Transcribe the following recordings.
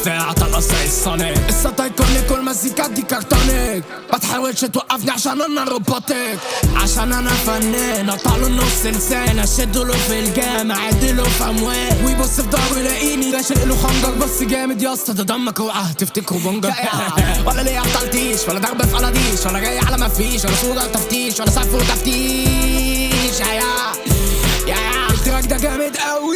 الدفاع طلقص زي الصنيع. قصة تايكونيك والمزيكا دي كارتونيك، ما تحاولش توقفني عشان انا روبوتك. عشان انا فنان اطاله نص لسان، اشدله في الجامع اديله في اموال، ويبص في ضهره يلاقيني راشق له خنجر. بس جامد يا اسطى ده دمك اوعى تفتكره بنجر. ولا ليه عطلتيش ولا ضرب في قلاديش، ولا جاي على مفيش، ولا صورة تفتيش، ولا سقف وتفتيش. يا التراك ده جامد قوي.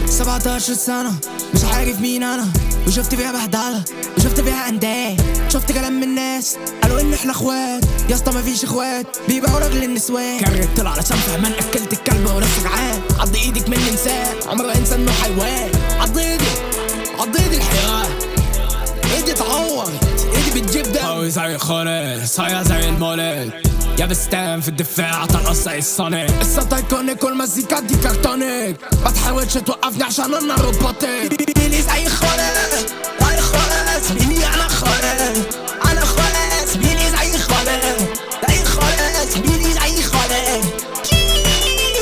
17 سنة مش عارف مين انا، وشفت فيها بهدلة وشفت فيها انداه. شفت كلام من الناس قالوا ان احنا اخوات، يا اسطى مفيش اخوات بيبقوا راجل النسوان. كررت طلع علشان فهمان اكلت الكلب ولسه جعان. عض ايدك من الانسان عمره انسان انه حيوان. عض ايدي الحيوان، ايدي اتعورت، ايدي بتجيب دم. قوي زي خالد صايع زي المولد، يا بستان في الدفاع طلقص زي الصنيع. قصة تايكونيك والمزيكا دي كارتونيك، ما تحاولش توقفني عشان انا روبوتك. بيلي زي خالد زي خالد، بيلي انا خالد انا خالد، بيلي زي خالد زي خالد، بيلي زي خالد،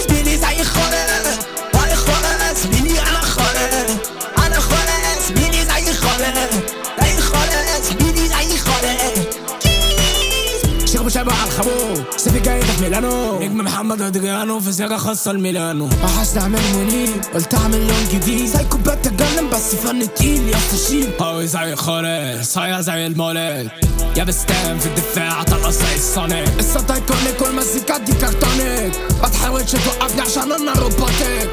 بيلي زي خالد زي خالد، بيلي انا خالد انا خالد، بيلي زي خالد زي خالد، بيلي زي خالد. شيخ مشابه على الخابور سيفي جاي في ميلانو، نجم محمد ادريانو في زيارة خاصة لميلانو. وحشت اعمل منير قلت اعمل لون جديد، زي كوباية تتجنن بس فن تقيل يا اسطى شيل. قوي زي خالد صايع زي المولد، يا بستان في الدفاع طلقص زي الصنيع. قصة تايكونيك والمزيكا دي كارتونيك، ما تحاولش توقفني عشان انا روبوتك.